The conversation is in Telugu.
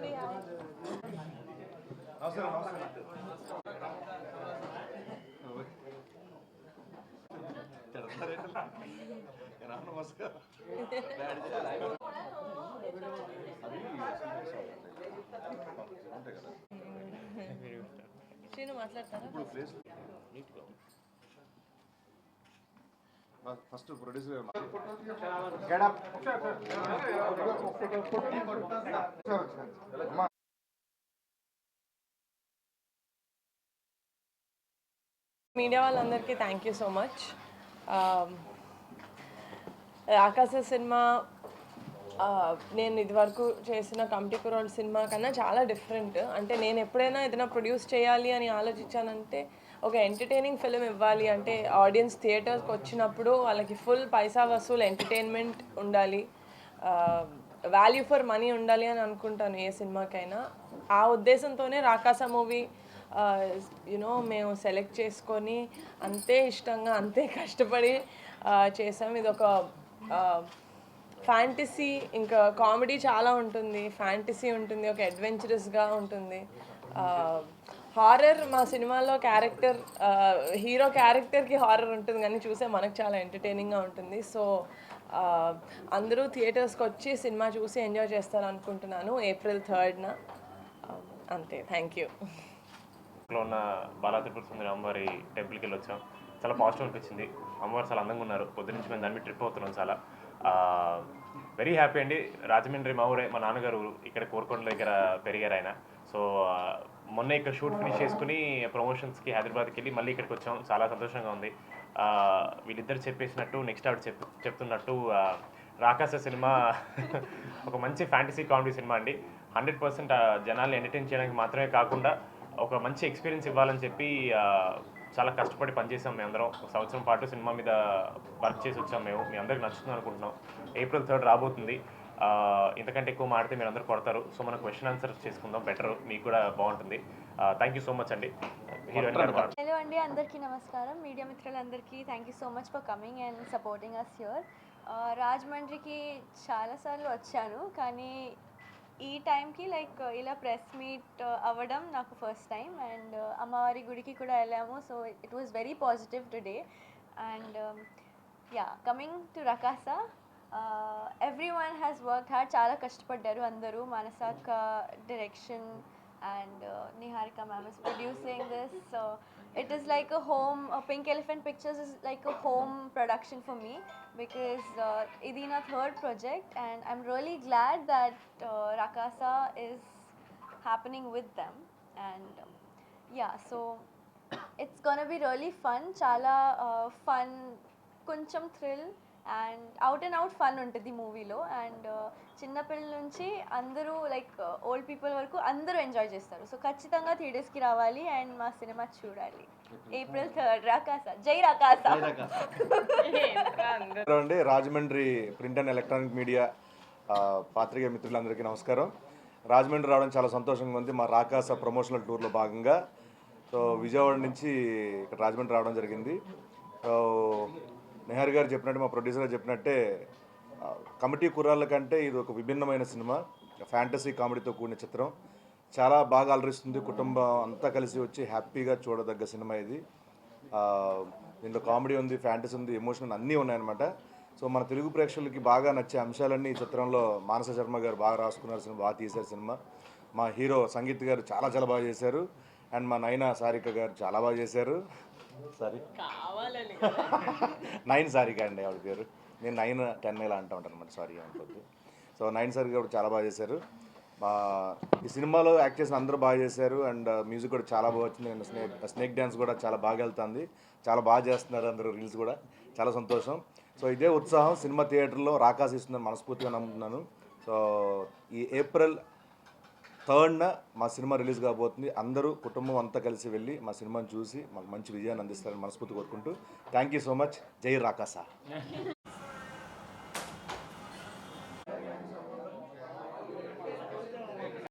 అండి. నమస్కారం. శ్రీను మాట్లాడతారా? ఫస్ట్ ప్రొడ్యూసర్ మీడియా వాళ్ళందరికీ థ్యాంక్ యూ సో మచ్. ఆకాశ సినిమా నేను ఇదివరకు చేసిన కమిటీ కుర్రాడు సినిమా కన్నా చాలా డిఫరెంట్. అంటే నేను ఎప్పుడైనా ఏదైనా ప్రొడ్యూస్ చేయాలి అని ఆలోచించానంటే ఒక ఎంటర్టైనింగ్ ఫిలిం ఇవ్వాలి, అంటే ఆడియన్స్ థియేటర్కి వచ్చినప్పుడు వాళ్ళకి ఫుల్ పైసా వసూలు ఎంటర్టైన్మెంట్ ఉండాలి, వాల్యూ ఫర్ మనీ ఉండాలి అని అనుకుంటాను ఏ సినిమాకైనా. ఆ ఉద్దేశంతోనే రాకాస మూవీ యునో మేము సెలెక్ట్ చేసుకొని అంతే ఇష్టంగా అంతే కష్టపడి చేసాం. ఇది ఒక ఫ్యాంటసీ, ఇంకా కామెడీ చాలా ఉంటుంది, ఫ్యాంటసీ ఉంటుంది, ఒక అడ్వెంచరస్గా ఉంటుంది. హారర్ మా సినిమాలో క్యారెక్టర్, హీరో క్యారెక్టర్కి హారర్ ఉంటుంది కానీ చూసే మనకు చాలా ఎంటర్టైనింగ్గా ఉంటుంది. సో అందరూ థియేటర్స్కి వచ్చి సినిమా చూసి ఎంజాయ్ చేస్తారు అనుకుంటున్నాను April 3rd. అంతే, థ్యాంక్ యూ. ఉన్న బాలా త్రిపుర సుందరి అమ్మవారి టెంపుల్కి వెళ్ళి వచ్చాం. చాలా పాజిటివ్ అనిపించింది. అమ్మవారు చాలా అందంగా ఉన్నారు. పొద్దు నుంచి మేము దాని మీద ట్రిప్ అవుతున్నాం. చాలా వెరీ హ్యాపీ అండి. రాజమండ్రి మా ఊరే, మా నాన్నగారు ఇక్కడ కోరుకొండ దగ్గర పెరిగారు ఆయన. సో మొన్న ఇక్కడ షూట్ ఫినిష్ చేసుకుని ప్రమోషన్స్కి హైదరాబాద్కి వెళ్ళి మళ్ళీ ఇక్కడికి వచ్చాం. చాలా సంతోషంగా ఉంది. వీళ్ళిద్దరు చెప్పేసినట్టు నెక్స్ట్ ఆవిడ చెప్తున్నట్టు రాకాస సినిమా ఒక మంచి ఫ్యాంటసీ కామెడీ సినిమా అండి. 100% జనాల్ని ఎంటర్టైన్ చేయడానికి మాత్రమే కాకుండా ఒక మంచి ఎక్స్పీరియన్స్ ఇవ్వాలని చెప్పి చాలా కష్టపడి పనిచేసాం. మేమందరం ఒక సంవత్సరం పాటు సినిమా మీద వర్క్ చేసి వచ్చాం. మీ అందరికి నచ్చుతుంది అనుకుంటున్నాం. April 3rd రాబోతుంది. ఇంతకంటే ఎక్కువ మాడితే మీరు అందరూ కొడతారు. సో మనం క్వశ్చన్ ఆన్సర్ చేసుకుందాం, బెటర్, మీకు కూడా బాగుంటుంది. థ్యాంక్ యూ సో మచ్ అండి. హలో అండి, అందరికీ నమస్కారం. మీడియా మిత్రులందరికీ thank you so much for coming and supporting us here. రాజమండ్రికి చాలాసార్లు వచ్చాను, కానీ ఈ టైంకి లైక్ ఇలా ప్రెస్ మీట్ అవ్వడం నాకు ఫస్ట్ టైం. అండ్ అమ్మవారి గుడికి కూడా వెళ్ళాము. So it was very positive today. And yeah, coming to రకాసా, ఎవ్రీవన్ హ్యాస్ వర్క్ హార్డ్. చాలా కష్టపడ్డారు అందరూ. మానసాక direction and Niharika ma'am is producing this. So it is like a home, Pink Elephant Pictures is like a home production for me, because idi na third project and I'm really glad that Rakasa is happening with them. And yeah, so it's gonna be really fun. Chala fun, కొంచెం thrill and out and out fun ఉంటుంది మూవీలో. అండ్ చిన్నపిల్లల నుంచి అందరూ లైక్ ఓల్డ్ పీపుల్ వరకు అందరూ ఎంజాయ్ చేస్తారు. సో ఖచ్చితంగా థియేటర్స్కి రావాలి అండ్ మా సినిమా చూడాలి. April 3rd రాకాసా, జై రాకాసా. అండి, Rajahmundry print and electronic media పాత్రికేయ మిత్రులందరికీ నమస్కారం. రాజమండ్రి రావడం చాలా సంతోషంగా ఉంది. మా రాకాస ప్రమోషనల్ టూర్లో భాగంగా సో విజయవాడ నుంచి ఇక్కడ రాజమండ్రి రావడం జరిగింది. సో నిహార్ గారు చెప్పినట్టు, మా ప్రొడ్యూసర్ గారు చెప్పినట్టే, కమిటీ కుర్రాళ్ళ కంటే ఇది ఒక విభిన్నమైన సినిమా, ఫ్యాంటసీ కామెడీతో కూడిన చిత్రం. చాలా బాగా అలరిస్తుంది. కుటుంబం అంతా కలిసి వచ్చి హ్యాపీగా చూడదగ్గ సినిమా ఇది. దీంట్లో కామెడీ ఉంది, ఫ్యాంటసీ ఉంది, ఎమోషన్ అన్నీ ఉన్నాయన్నమాట. సో మన తెలుగు ప్రేక్షకులకి బాగా నచ్చే అంశాలన్నీ ఈ చిత్రంలో మానస శర్మ గారు బాగా రాసుకున్నారు. సినిమా బాగా తీశారు. సినిమా మా హీరో సంగీత్ గారు చాలా చాలా బాగా చేశారు. అండ్ మా నైనా సారిక గారు చాలా బాగా చేశారు. నైన్ సారిక అండి ఆవిడ పేరు. నేను 9-10 ఇలా అంటూ ఉంటాను అనమాట, సారీ అనుకోద్దు. సో 9 సారిక కూడా చాలా బాగా చేశారు. ఈ సినిమాలో యాక్ట్ చేసిన అందరూ బాగా చేశారు. అండ్ మ్యూజిక్ కూడా చాలా బాగా వచ్చింది. అండ్ స్నేక్ డ్యాన్స్ కూడా చాలా బాగా వెళ్తుంది. చాలా బాగా చేస్తున్నారు అందరూ, రీల్స్ కూడా. చాలా సంతోషం. సో ఇదే ఉత్సాహం సినిమా థియేటర్లో రాకాసి ఇస్తుందని మనస్ఫూర్తిగా నమ్ముతున్నాను. సో ఈ April 3rd మా సినిమా రిలీజ్ కాబోతుంది. అందరూ కుటుంబం అంతా కలిసి వెళ్ళి మా సినిమాని చూసి మాకు మంచి విజయాన్ని అందిస్తారని మనస్ఫూర్తి కోరుకుంటూ థ్యాంక్ యూ సో మచ్. జై రాకాసా.